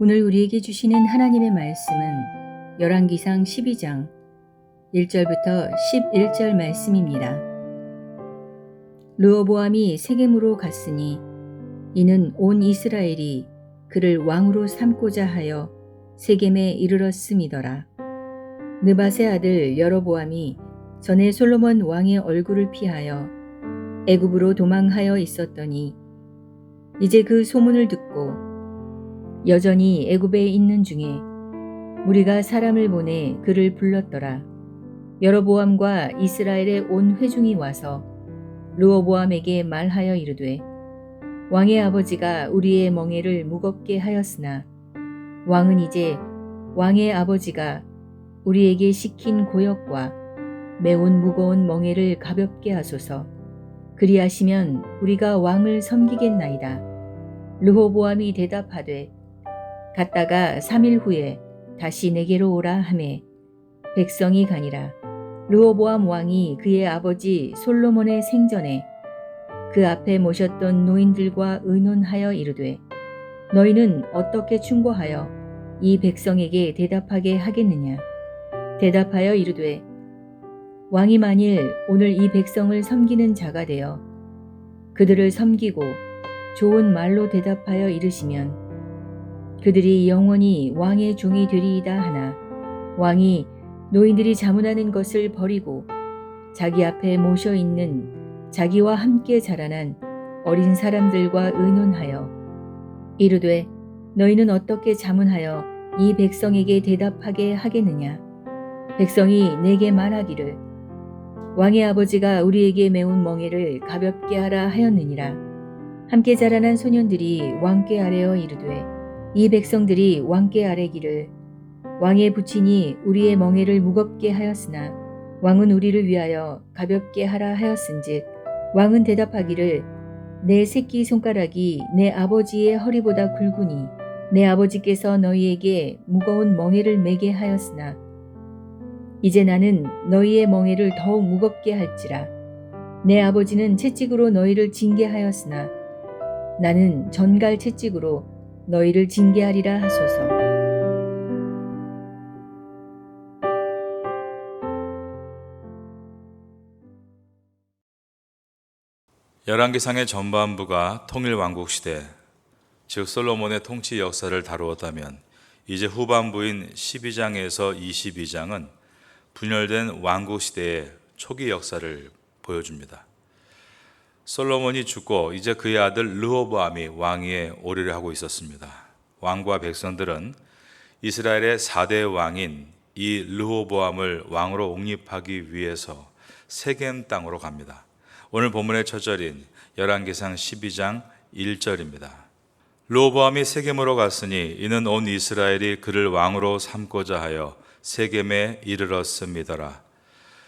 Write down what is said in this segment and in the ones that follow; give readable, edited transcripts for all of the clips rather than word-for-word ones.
오늘 우리에게 주시는 하나님의 말씀은 열왕기상 12장 1절부터 11절 말씀입니다. 르호보암이 세겜으로 갔으니 이는 온 이스라엘이 그를 왕으로 삼고자 하여 세겜에 이르렀음이더라. 느밧의 아들 여로보암이 전에 솔로몬 왕의 얼굴을 피하여 애굽으로 도망하여 있었더니 이제 그 소문을 듣고 여전히 애굽에 있는 중에 무리가 사람을 보내 그를 불렀더라. 여로보암과 이스라엘의 온 회중이 와서 르호보암에게 말하여 이르되 왕의 아버지가 우리의 멍에를 무겁게 하였으나 왕은 이제 왕의 아버지가 우리에게 시킨 고역과 매운 무거운 멍에를 가볍게 하소서. 그리하시면 우리가 왕을 섬기겠나이다. 르호보암이 대답하되 갔다가 3일 후에 다시 내게로 오라 하매 백성이 가니라. 르호보암 왕이 그의 아버지 솔로몬의 생전에 그 앞에 모셨던 노인들과 의논하여 이르되 너희는 어떻게 충고하여 이 백성에게 대답하게 하겠느냐. 대답하여 이르되 왕이 만일 오늘 이 백성을 섬기는 자가 되어 그들을 섬기고 좋은 말로 대답하여 이르시면 그들이 영원히 왕의 종이 되리이다 하나 왕이 노인들이 자문하는 것을 버리고 자기 앞에 모셔 있는 자기와 함께 자라난 어린 사람들과 의논하여 이르되 너희는 어떻게 자문하여 이 백성에게 대답하게 하겠느냐. 백성이 내게 말하기를 왕의 아버지가 우리에게 메운 멍에를 가볍게 하라 하였느니라. 함께 자라난 소년들이 왕께 아뢰어 이르되 이 백성들이 왕께 아뢰기를 왕의 부친이 우리의 멍에를 무겁게 하였으나 왕은 우리를 위하여 가볍게 하라 하였은즉 왕은 대답하기를 내 새끼 손가락이 내 아버지의 허리보다 굵으니 내 아버지께서 너희에게 무거운 멍에를 매게 하였으나 이제 나는 너희의 멍에를 더욱 무겁게 할지라. 내 아버지는 채찍으로 너희를 징계하였으나 나는 전갈 채찍으로 너희를 징계하리라 하소서. 열왕기상의 전반부가 통일왕국 시대, 즉 솔로몬의 통치 역사를 다루었다면 이제 후반부인 12장에서 22장은 분열된 왕국 시대의 초기 역사를 보여줍니다. 솔로몬이 죽고 이제 그의 아들 르호보암이 왕위에 오르려 하고 있었습니다. 왕과 백성들은 이스라엘의 4대 왕인 이 르호보암을 왕으로 옹립하기 위해서 세겜 땅으로 갑니다. 오늘 본문의 첫 절인 열왕기상 12장 1절입니다. 르호보암이 세겜으로 갔으니 이는 온 이스라엘이 그를 왕으로 삼고자 하여 세겜에 이르렀음이더라.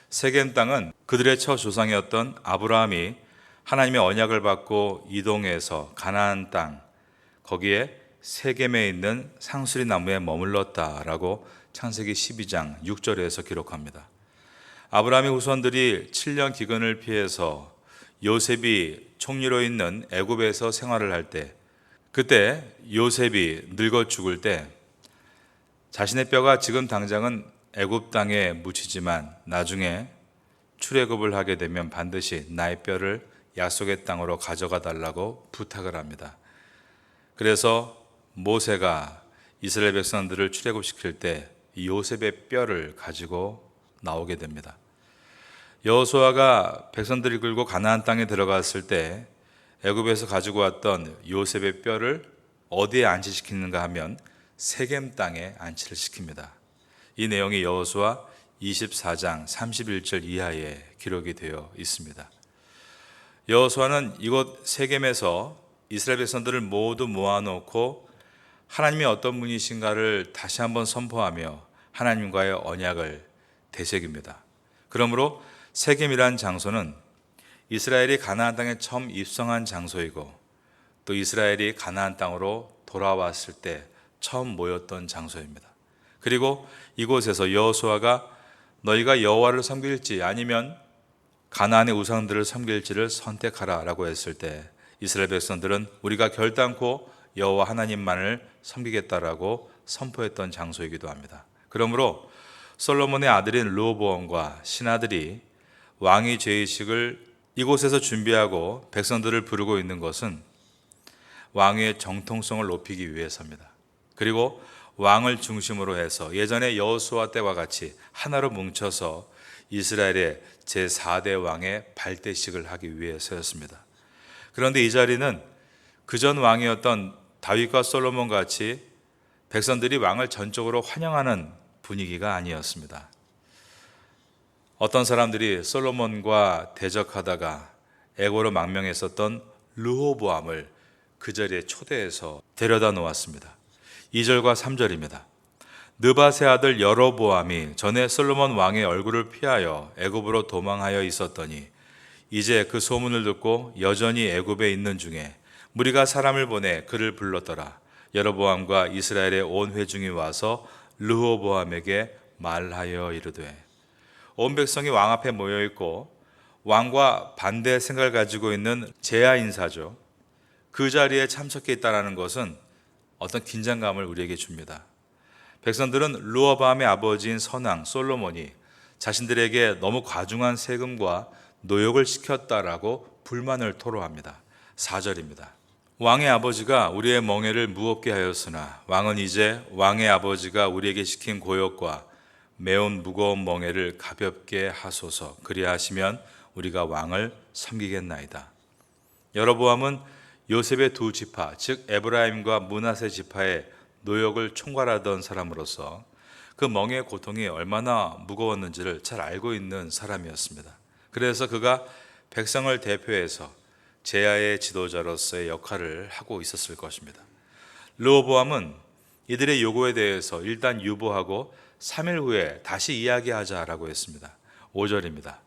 세겜 땅은 그들의 첫 조상이었던 아브라함이 하나님의 언약을 받고 이동해서 가나안 땅, 거기에 세겜에 있는 상수리 나무에 머물렀다라고 창세기 12장 6절에서 기록합니다. 아브라함의 후손들이 7년 기근을 피해서 요셉이 총리로 있는 애굽에서 생활을 할 때, 그때 요셉이 늙어 죽을 때 자신의 뼈가 지금 당장은 애굽 땅에 묻히지만 나중에 출애굽을 하게 되면 반드시 나의 뼈를 약속의 땅으로 가져가 달라고 부탁을 합니다. 그래서 모세가 이스라엘 백성들을 출애굽시킬 때 요셉의 뼈를 가지고 나오게 됩니다. 여호수아가 백성들이 끌고 가나안 땅에 들어갔을 때 애굽에서 가지고 왔던 요셉의 뼈를 어디에 안치시키는가 하면 세겜 땅에 안치를 시킵니다. 이 내용이 여호수아 24장 31절 이하에 기록이 되어 있습니다. 여호수아는 이곳 세겜에서 이스라엘 백성들을 모두 모아놓고 하나님이 어떤 분이신가를 다시 한번 선포하며 하나님과의 언약을 되새깁니다. 그러므로 세겜이라는 장소는 이스라엘이 가나안 땅에 처음 입성한 장소이고 또 이스라엘이 가나안 땅으로 돌아왔을 때 처음 모였던 장소입니다. 그리고 이곳에서 여호수아가 너희가 여호와를 섬길지 아니면 가나안의 우상들을 섬길지를 선택하라 라고 했을 때 이스라엘 백성들은 우리가 결단코 여호와 하나님만을 섬기겠다라고 선포했던 장소이기도 합니다. 그러므로 솔로몬의 아들인 르호보암과 신하들이 왕위 죄의식을 이곳에서 준비하고 백성들을 부르고 있는 것은 왕위의 정통성을 높이기 위해서입니다. 그리고 왕을 중심으로 해서 예전의 여호수아 때와 같이 하나로 뭉쳐서 이스라엘의 제4대 왕의 발대식을 하기 위해서였습니다. 그런데 이 자리는 그전 왕이었던 다윗과 솔로몬 같이 백성들이 왕을 전적으로 환영하는 분위기가 아니었습니다. 어떤 사람들이 솔로몬과 대적하다가 애고로 망명했었던 르호보암을 그 자리에 초대해서 데려다 놓았습니다. 2절과 3절입니다. 느밧의 아들 여로보암이 전에 솔로몬 왕의 얼굴을 피하여 애굽으로 도망하여 있었더니 이제 그 소문을 듣고 여전히 애굽에 있는 중에 무리가 사람을 보내 그를 불렀더라. 여로보암과 이스라엘의 온 회중이 와서 르호보암에게 말하여 이르되, 온 백성이 왕 앞에 모여 있고 왕과 반대 생각을 가지고 있는 제야 인사죠. 그 자리에 참석해 있다는 것은 어떤 긴장감을 우리에게 줍니다. 백성들은 르호보암의 아버지인 선왕 솔로몬이 자신들에게 너무 과중한 세금과 노역을 시켰다라고 불만을 토로합니다. 4절입니다. 왕의 아버지가 우리의 멍에를 무겁게 하였으나 왕은 이제 왕의 아버지가 우리에게 시킨 고역과 매운 무거운 멍에를 가볍게 하소서. 그리하시면 우리가 왕을 섬기겠나이다. 여로보암은 요셉의 두 지파, 즉 에브라임과 므낫세 지파의 노역을 총괄하던 사람으로서 그 멍에의 고통이 얼마나 무거웠는지를 잘 알고 있는 사람이었습니다. 그래서 그가 백성을 대표해서 제야의 지도자로서의 역할을 하고 있었을 것입니다. 르호보암은 이들의 요구에 대해서 일단 유보하고 3일 후에 다시 이야기하자라고 했습니다. 5절입니다.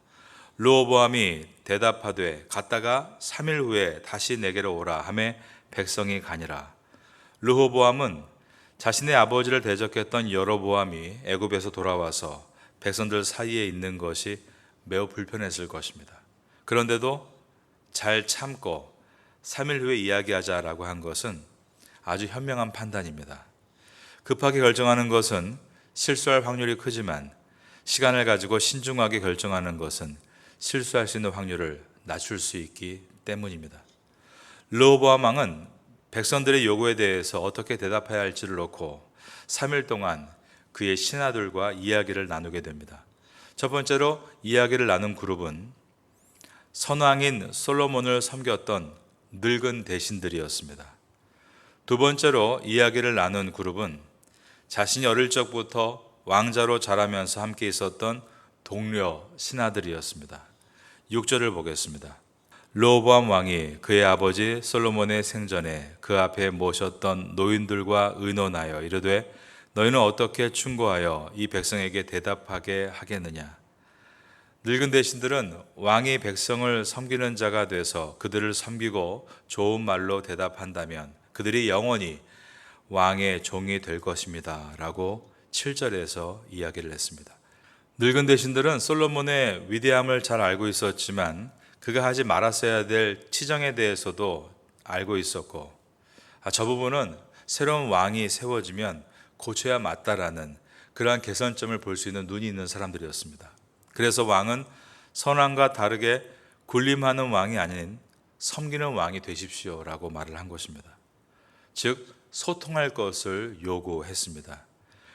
르호보암이 대답하되 갔다가 3일 후에 다시 내게로 오라 하매 백성이 가니라. 르호보암은 자신의 아버지를 대적했던 여로보암이 애굽에서 돌아와서 백성들 사이에 있는 것이 매우 불편했을 것입니다. 그런데도 잘 참고 3일 후에 이야기하자라고 한 것은 아주 현명한 판단입니다. 급하게 결정하는 것은 실수할 확률이 크지만 시간을 가지고 신중하게 결정하는 것은 실수할 수 있는 확률을 낮출 수 있기 때문입니다. 르호보암 왕은 백성들의 요구에 대해서 어떻게 대답해야 할지를 놓고 3일 동안 그의 신하들과 이야기를 나누게 됩니다. 첫 번째로 이야기를 나눈 그룹은 선왕인 솔로몬을 섬겼던 늙은 대신들이었습니다. 두 번째로 이야기를 나눈 그룹은 자신이 어릴 적부터 왕자로 자라면서 함께 있었던 동료 신하들이었습니다. 6절을 보겠습니다. 르호보암 왕이 그의 아버지 솔로몬의 생전에 그 앞에 모셨던 노인들과 의논하여 이르되 너희는 어떻게 충고하여 이 백성에게 대답하게 하겠느냐. 늙은 대신들은 왕이 백성을 섬기는 자가 돼서 그들을 섬기고 좋은 말로 대답한다면 그들이 영원히 왕의 종이 될 것입니다 라고 7절에서 이야기를 했습니다. 늙은 대신들은 솔로몬의 위대함을 잘 알고 있었지만 그가 하지 말았어야 될 치정에 대해서도 알고 있었고 저 부분은 새로운 왕이 세워지면 고쳐야 맞다라는 그러한 개선점을 볼 수 있는 눈이 있는 사람들이었습니다. 그래서 왕은 선왕과 다르게 군림하는 왕이 아닌 섬기는 왕이 되십시오라고 말을 한 것입니다. 즉 소통할 것을 요구했습니다.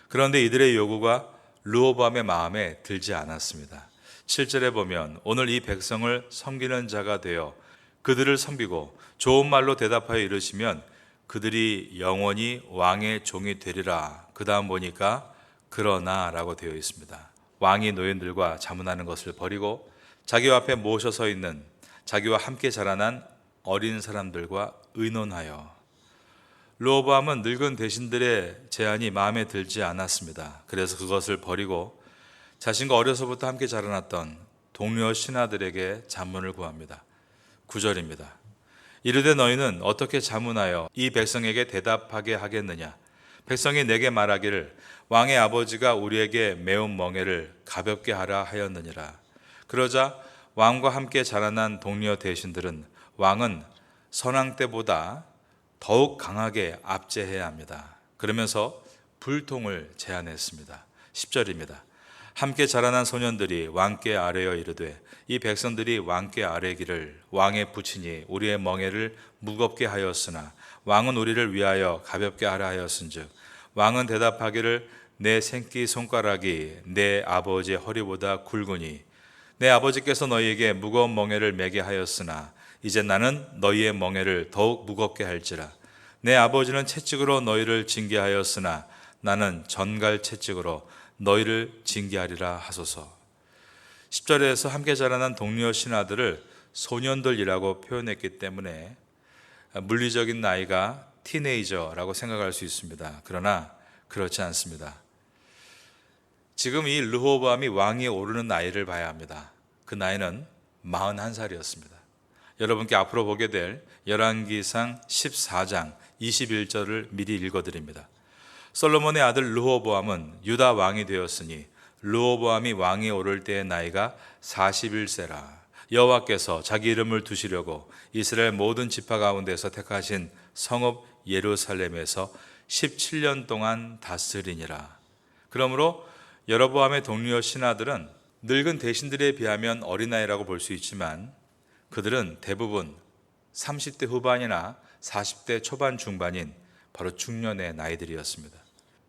그런데 이들의 요구가 르호보암의 마음에 들지 않았습니다. 7절에 보면 오늘 이 백성을 섬기는 자가 되어 그들을 섬기고 좋은 말로 대답하여 이르시면 그들이 영원히 왕의 종이 되리라. 그 다음 보니까 그러나 라고 되어 있습니다. 왕이 노인들과 자문하는 것을 버리고 자기 앞에 모셔 서 있는 자기와 함께 자라난 어린 사람들과 의논하여. 르호보암은 늙은 대신들의 제안이 마음에 들지 않았습니다. 그래서 그것을 버리고 자신과 어려서부터 함께 자라났던 동료 신하들에게 자문을 구합니다. 9절입니다. 이르되 너희는 어떻게 자문하여 이 백성에게 대답하게 하겠느냐. 백성이 내게 말하기를 왕의 아버지가 우리에게 매운 멍에를 가볍게 하라 하였느니라. 그러자 왕과 함께 자라난 동료 대신들은 왕은 선왕 때보다 더욱 강하게 압제해야 합니다. 그러면서 불통을 제안했습니다. 10절입니다. 함께 자라난 소년들이 왕께 아뢰어 이르되 이 백성들이 왕께 아뢰기를 왕의 부친이 우리의 멍에를 무겁게 하였으나 왕은 우리를 위하여 가볍게 하라 하였은즉 왕은 대답하기를 내 생기 손가락이 내 아버지의 허리보다 굵으니 내 아버지께서 너희에게 무거운 멍에를 매게 하였으나 이제 나는 너희의 멍에를 더욱 무겁게 할지라. 내 아버지는 채찍으로 너희를 징계하였으나 나는 전갈 채찍으로 너희를 징계하리라 하소서. 10절에서 함께 자라난 동료 신하들을 소년들이라고 표현했기 때문에 물리적인 나이가 티네이저라고 생각할 수 있습니다. 그러나 그렇지 않습니다. 지금 이 르호보암이 왕위에 오르는 나이를 봐야 합니다. 그 나이는 41살이었습니다. 여러분께 앞으로 보게 될 열왕기상 14장 21절을 미리 읽어드립니다. 솔로몬의 아들 르호보암은 유다 왕이 되었으니 르호보암이 왕위에 오를 때의 나이가 41세라. 여호와께서 자기 이름을 두시려고 이스라엘 모든 지파 가운데서 택하신 성읍 예루살렘에서 17년 동안 다스리니라. 그러므로 여로보암의 동료 신하들은 늙은 대신들에 비하면 어린아이라고 볼 수 있지만 그들은 대부분 30대 후반이나 40대 초반 중반인 바로 중년의 나이들이었습니다.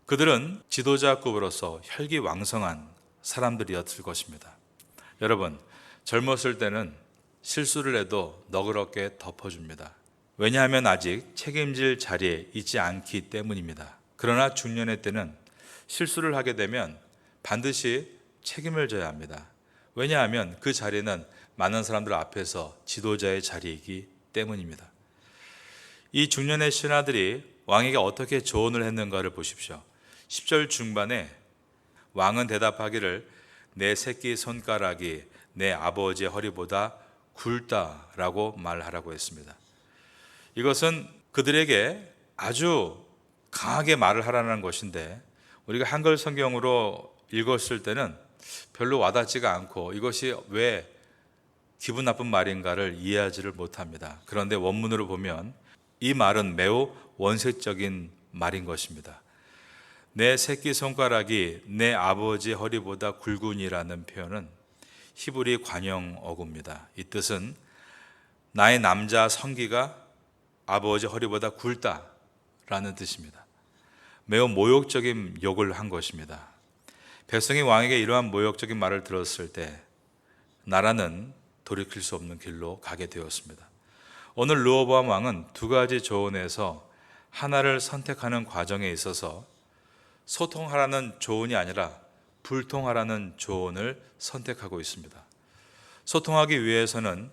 그들은 지도자급으로서 혈기왕성한 사람들이었을 것입니다. 여러분, 젊었을 때는 실수를 해도 너그럽게 덮어줍니다. 왜냐하면 아직 책임질 자리에 있지 않기 때문입니다. 그러나 중년의 때는 실수를 하게 되면 반드시 책임을 져야 합니다. 왜냐하면 그 자리는 많은 사람들 앞에서 지도자의 자리이기 때문입니다. 이 중년의 신하들이 왕에게 어떻게 조언을 했는가를 보십시오. 10절 중반에 왕은 대답하기를 내 새끼 손가락이 내 아버지의 허리보다 굵다라고 말하라고 했습니다. 이것은 그들에게 아주 강하게 말을 하라는 것인데 우리가 한글 성경으로 읽었을 때는 별로 와닿지가 않고 이것이 왜 기분 나쁜 말인가를 이해하지를 못합니다. 그런데 원문으로 보면 이 말은 매우 원색적인 말인 것입니다. 내 새끼손가락이 내 아버지 허리보다 굵으니라는 표현은 히브리 관용 어구입니다. 이 뜻은 나의 남자 성기가 아버지 허리보다 굵다라는 뜻입니다. 매우 모욕적인 욕을 한 것입니다. 백성이 왕에게 이러한 모욕적인 말을 들었을 때 나라는 돌이킬 수 없는 길로 가게 되었습니다. 오늘 르호보암 왕은 두 가지 조언에서 하나를 선택하는 과정에 있어서 소통하라는 조언이 아니라 불통하라는 조언을 선택하고 있습니다. 소통하기 위해서는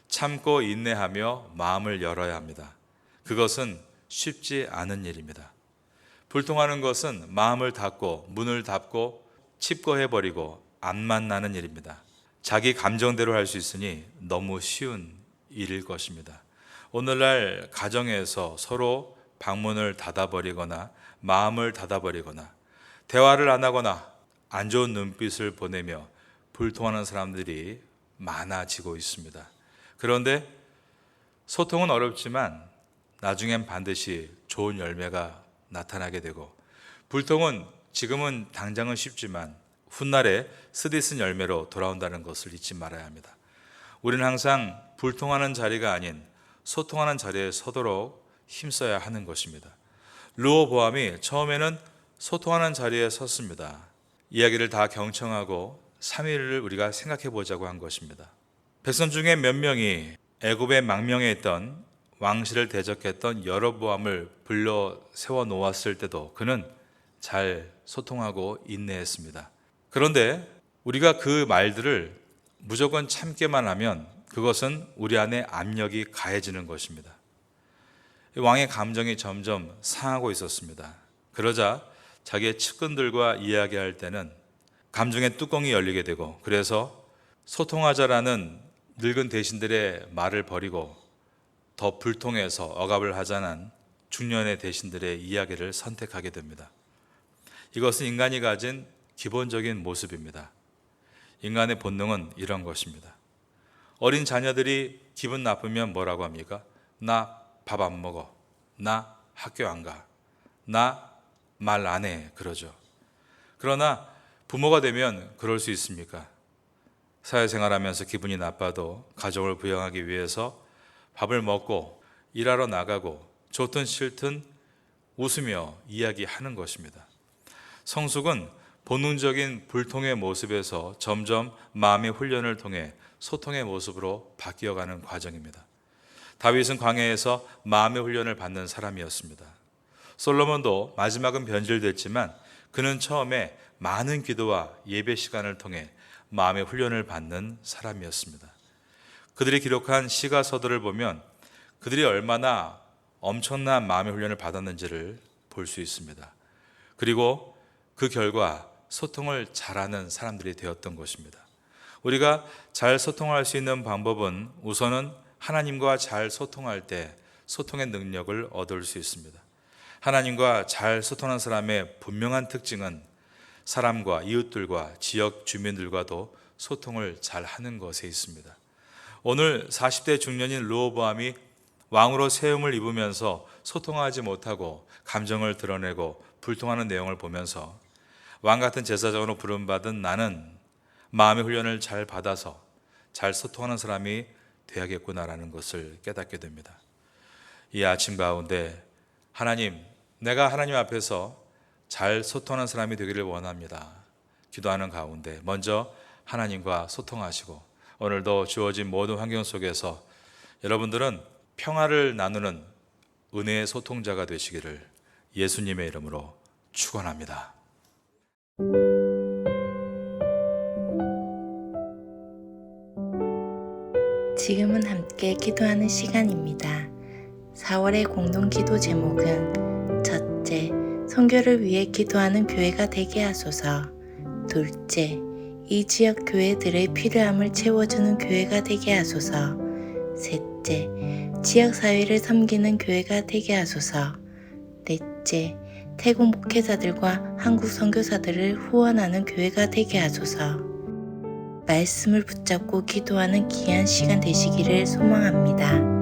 참고 인내하며 마음을 열어야 합니다. 그것은 쉽지 않은 일입니다. 불통하는 것은 마음을 닫고 문을 닫고 칩거해버리고 안 만나는 일입니다. 자기 감정대로 할 수 있으니 너무 쉬운 일일 것입니다. 오늘날 가정에서 서로 방문을 닫아버리거나 마음을 닫아버리거나 대화를 안 하거나 안 좋은 눈빛을 보내며 불통하는 사람들이 많아지고 있습니다. 그런데 소통은 어렵지만 나중엔 반드시 좋은 열매가 나타나게 되고 불통은 지금은 당장은 쉽지만 훗날에 쓰디쓴 열매로 돌아온다는 것을 잊지 말아야 합니다. 우리는 항상 불통하는 자리가 아닌 소통하는 자리에 서도록 힘써야 하는 것입니다. 르호보암이 처음에는 소통하는 자리에 섰습니다. 이야기를 다 경청하고 3일을 우리가 생각해 보자고 한 것입니다. 백성 중에 몇 명이 애굽에 망명해 있던 왕실을 대적했던 여로보암을 불러 세워 놓았을 때도 그는 잘 소통하고 인내했습니다. 그런데 우리가 그 말들을 무조건 참게만 하면 그것은 우리 안에 압력이 가해지는 것입니다. 왕의 감정이 점점 상하고 있었습니다. 그러자 자기의 측근들과 이야기할 때는 감정의 뚜껑이 열리게 되고 그래서 소통하자라는 늙은 대신들의 말을 버리고 더 불통해서 억압을 하자는 중년의 대신들의 이야기를 선택하게 됩니다. 이것은 인간이 가진 기본적인 모습입니다. 인간의 본능은 이런 것입니다. 어린 자녀들이 기분 나쁘면 뭐라고 합니까? 나 밥 안 먹어. 나 학교 안 가. 나 말 안 해 그러죠. 그러나 부모가 되면 그럴 수 있습니까? 사회생활하면서 기분이 나빠도 가족을 부양하기 위해서 밥을 먹고 일하러 나가고 좋든 싫든 웃으며 이야기하는 것입니다. 성숙은 본능적인 불통의 모습에서 점점 마음의 훈련을 통해 소통의 모습으로 바뀌어가는 과정입니다. 다윗은 광야에서 마음의 훈련을 받는 사람이었습니다. 솔로몬도 마지막은 변질됐지만 그는 처음에 많은 기도와 예배 시간을 통해 마음의 훈련을 받는 사람이었습니다. 그들이 기록한 시가 서들을 보면 그들이 얼마나 엄청난 마음의 훈련을 받았는지를 볼 수 있습니다. 그리고 그 결과 소통을 잘하는 사람들이 되었던 것입니다. 우리가 잘 소통할 수 있는 방법은 우선은 하나님과 잘 소통할 때 소통의 능력을 얻을 수 있습니다. 하나님과 잘 소통하는 사람의 분명한 특징은 사람과 이웃들과 지역 주민들과도 소통을 잘 하는 것에 있습니다. 오늘 40대 중년인 르호보암이 왕으로 세움을 입으면서 소통하지 못하고 감정을 드러내고 불통하는 내용을 보면서 왕 같은 제사장으로 부름받은 나는 마음의 훈련을 잘 받아서 잘 소통하는 사람이 되야겠구나라는 것을 깨닫게 됩니다. 이 아침 가운데 하나님, 내가 하나님 앞에서 잘 소통하는 사람이 되기를 원합니다. 기도하는 가운데 먼저 하나님과 소통하시고 오늘도 주어진 모든 환경 속에서 여러분들은 평화를 나누는 은혜의 소통자가 되시기를 예수님의 이름으로 축원합니다. 지금은 함께 기도하는 시간입니다. 4월의 공동기도 제목은 첫째, 선교를 위해 기도하는 교회가 되게 하소서. 둘째, 이 지역 교회들의 필요함을 채워주는 교회가 되게 하소서. 셋째, 지역사회를 섬기는 교회가 되게 하소서. 넷째, 태국 목회자들과 한국 선교사들을 후원하는 교회가 되게 하소서. 말씀을 붙잡고 기도하는 귀한 시간 되시기를 소망합니다.